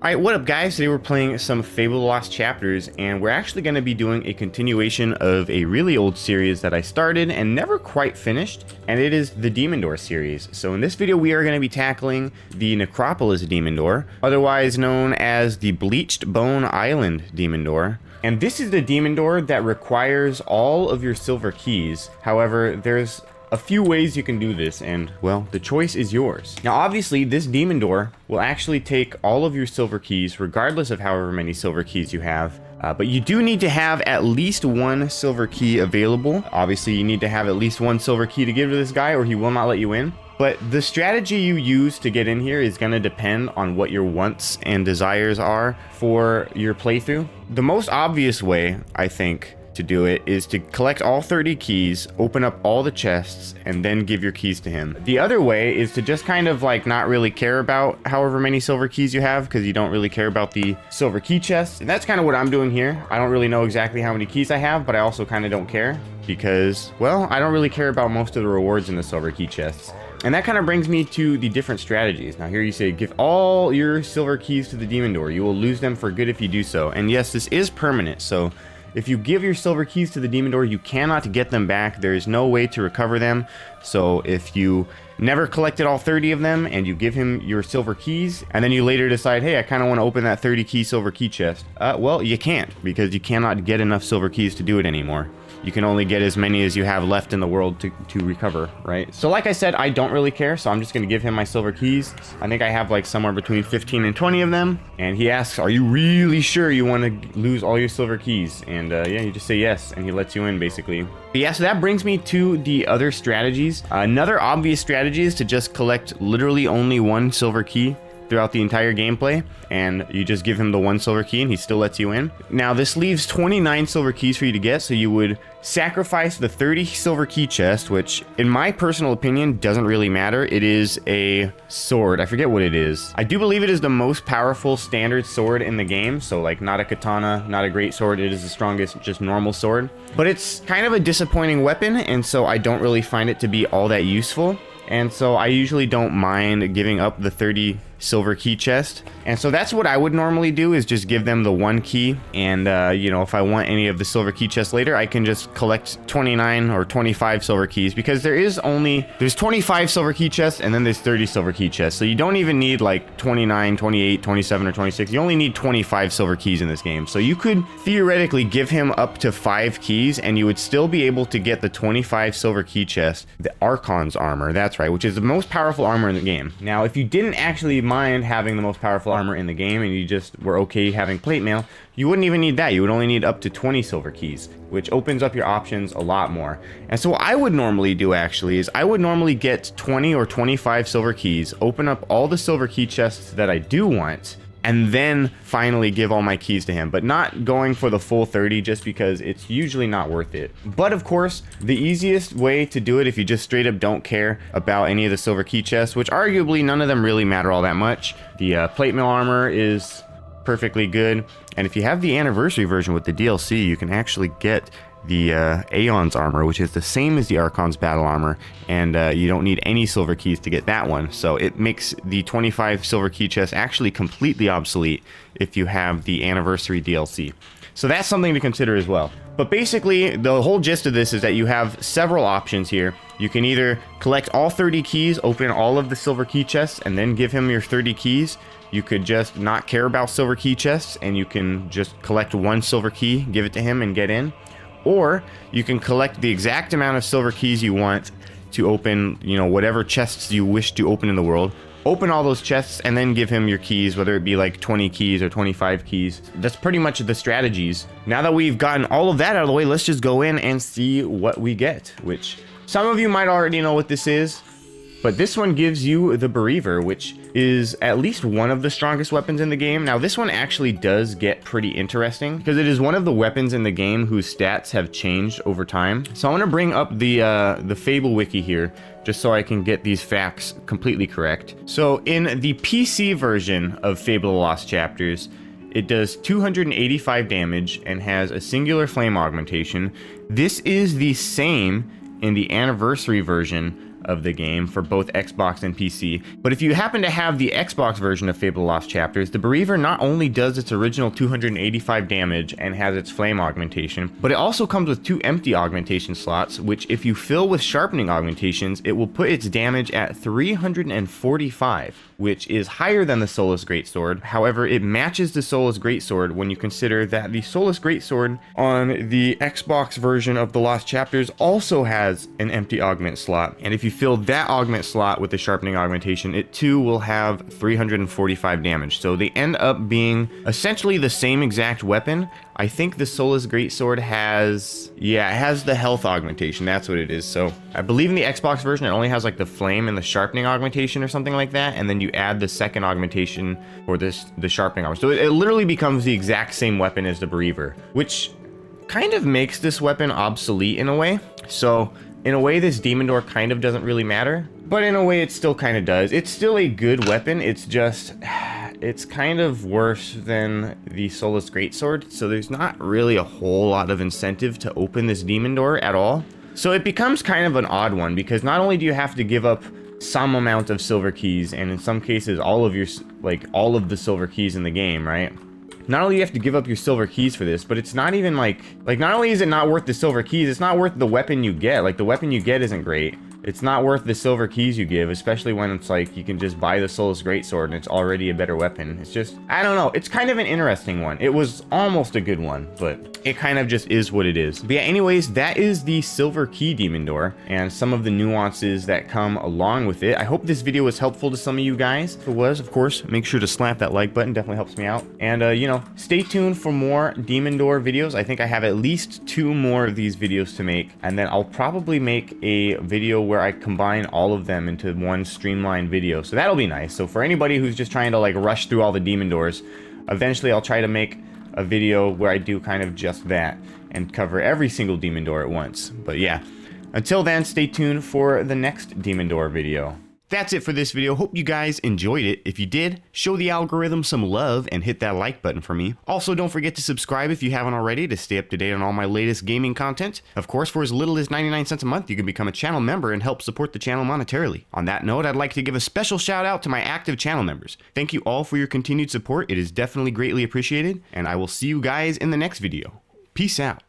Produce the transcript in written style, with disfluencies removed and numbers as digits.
Alright, what up guys? Today we're playing some Fable The Lost Chapters, and we're actually going to be doing a continuation of a really old series that I started and never quite finished, and it is the Demon Door series. So in this video we are going to be tackling the Necropolis Demon Door, otherwise known as the Bleached Bone Island Demon Door. And this is the Demon Door that requires all of your silver keys. However, there's a few ways you can do this, and well, the choice is yours. Now obviously this demon door will actually take all of your silver keys regardless of however many silver keys you have, but you do need to have at least one silver key available. Obviously you need to have at least one silver key to give to this guy or he will not let you in. But the strategy you use to get in here is going to depend on what your wants and desires are for your playthrough. The most obvious way, I think, to do it is to collect all 30 keys, open up all the chests, and then give your keys to him. The other way is to just kind of like not really care about however many silver keys you have, because you don't really care about the silver key chests. And that's kind of what I'm doing here. I don't really know exactly how many keys I have, but I also kind of don't care because, well, I don't really care about most of the rewards in the silver key chests. And that kind of brings me to the different strategies. Now here you say, give all your silver keys to the demon door. You will lose them for good if you do so. And yes, this is permanent, so if you give your silver keys to the demon door, you cannot get them back. There is no way to recover them. So if you never collected all 30 of them and you give him your silver keys and then you later decide, hey, I kind of want to open that 30 key silver key chest, well, you can't, because you cannot get enough silver keys to do it anymore. You can only get as many as you have left in the world to recover, right? So like I said, I don't really care, so I'm just going to give him my silver keys. I think I have like somewhere between 15 and 20 of them. And he asks, are you really sure you want to lose all your silver keys? And yeah, you just say yes, and he lets you in, basically. But yeah, so that brings me to the other strategies. Another obvious strategy is to just collect literally only one silver key throughout the entire gameplay, and you just give him the one silver key and he still lets you in. Now this leaves 29 silver keys for you to get, so you would sacrifice the 30 silver key chest, which in my personal opinion doesn't really matter. It is a sword. I forget what it is. I do believe it is the most powerful standard sword in the game, so like not a katana, not a great sword. It is the strongest just normal sword, but it's kind of a disappointing weapon, and so I don't really find it to be all that useful. And so I usually don't mind giving up the 30 silver key chest. And so that's what I would normally do, is just give them the one key. And, you know, if I want any of the silver key chests later, I can just collect 29 or 25 silver keys, because there's 25 silver key chests and then there's 30 silver key chests. So you don't even need like 29, 28, 27, or 26. You only need 25 silver keys in this game. So you could theoretically give him up to 5 keys and you would still be able to get the 25 silver key chest, the Archon's armor, that's right, which is the most powerful armor in the game. Now, if you didn't actually mind having the most powerful armor in the game and you just were okay having plate mail, you wouldn't even need that. You would only need up to 20 silver keys, which opens up your options a lot more. And so what I would normally do actually is I would normally get 20 or 25 silver keys, open up all the silver key chests that I do want, and then finally give all my keys to him, but not going for the full 30 just because it's usually not worth it. But of course, the easiest way to do it, if you just straight up don't care about any of the silver key chests, which arguably none of them really matter all that much, the plate mail armor is perfectly good. And if you have the anniversary version with the DLC, you can actually get the Aeon's armor, which is the same as the Archon's battle armor, and you don't need any silver keys to get that one. So it makes the 25 silver key chest actually completely obsolete if you have the anniversary DLC. So that's something to consider as well. But basically, the whole gist of this is that you have several options here. You can either collect all 30 keys, open all of the silver key chests, and then give him your 30 keys. You could just not care about silver key chests, and you can just collect one silver key, give it to him, and get in. Or you can collect the exact amount of silver keys you want to open, you know, whatever chests you wish to open in the world. Open all those chests and then give him your keys, whether it be like 20 keys or 25 keys. That's pretty much the strategies. Now that we've gotten all of that out of the way, let's just go in and see what we get, which some of you might already know what this is. But this one gives you the Bereaver, which is at least one of the strongest weapons in the game. Now this one actually does get pretty interesting because it is one of the weapons in the game whose stats have changed over time. So I want to bring up the Fable wiki here just so I can get these facts completely correct. So in the PC version of Fable The Lost Chapters, it does 285 damage and has a singular flame augmentation. This is the same in the anniversary version of the game for both Xbox and PC. But if you happen to have the Xbox version of Fable The Lost Chapters, the Bereaver not only does its original 285 damage and has its flame augmentation, but it also comes with 2 empty augmentation slots, which if you fill with sharpening augmentations, it will put its damage at 345, which is higher than the Soulless Greatsword. However, it matches the Soulless Greatsword when you consider that the Soulless Greatsword on the Xbox version of The Lost Chapters also has an empty augment slot, and if you fill that augment slot with the sharpening augmentation, it too will have 345 damage. So they end up being essentially the same exact weapon. I think the Soulless Greatsword has, yeah, it has the health augmentation, that's what it is. So I believe in the Xbox version it only has like the flame and the sharpening augmentation or something like that, and then you add the second augmentation for the sharpening augmentation. So it literally becomes the exact same weapon as the Bereaver, which kind of makes this weapon obsolete in a way. So in a way, this Demon Door kind of doesn't really matter, but in a way it still kind of does. It's still a good weapon, it's just, it's kind of worse than the Soulless Greatsword, so there's not really a whole lot of incentive to open this Demon Door at all. So it becomes kind of an odd one, because not only do you have to give up some amount of silver keys, and in some cases all of your, like, all of the silver keys in the game, right? Not only do you have to give up your silver keys for this, but it's not even like not only is it not worth the silver keys, it's not worth the weapon you get. Like, the weapon you get isn't great. It's not worth the silver keys you give, especially when it's like you can just buy the Soulless Greatsword and it's already a better weapon. It's just, I don't know, it's kind of an interesting one. It was almost a good one, but it kind of just is what it is. But yeah, anyways, that is the Silver Key Demon Door and some of the nuances that come along with it. I hope this video was helpful to some of you guys. If it was, of course, make sure to slap that like button, definitely helps me out. And you know, stay tuned for more Demon Door videos. I think I have at least 2 more of these videos to make, and then I'll probably make a video where I combine all of them into one streamlined video. So that'll be nice. So for anybody who's just trying to like rush through all the Demon Doors, eventually I'll try to make a video where I do kind of just that and cover every single Demon Door at once. But yeah, until then, stay tuned for the next Demon Door video. That's it for this video. Hope you guys enjoyed it. If you did, show the algorithm some love and hit that like button for me. Also, don't forget to subscribe if you haven't already to stay up to date on all my latest gaming content. Of course, for as little as 99 cents a month, you can become a channel member and help support the channel monetarily. On that note, I'd like to give a special shout out to my active channel members. Thank you all for your continued support. It is definitely greatly appreciated, and I will see you guys in the next video. Peace out.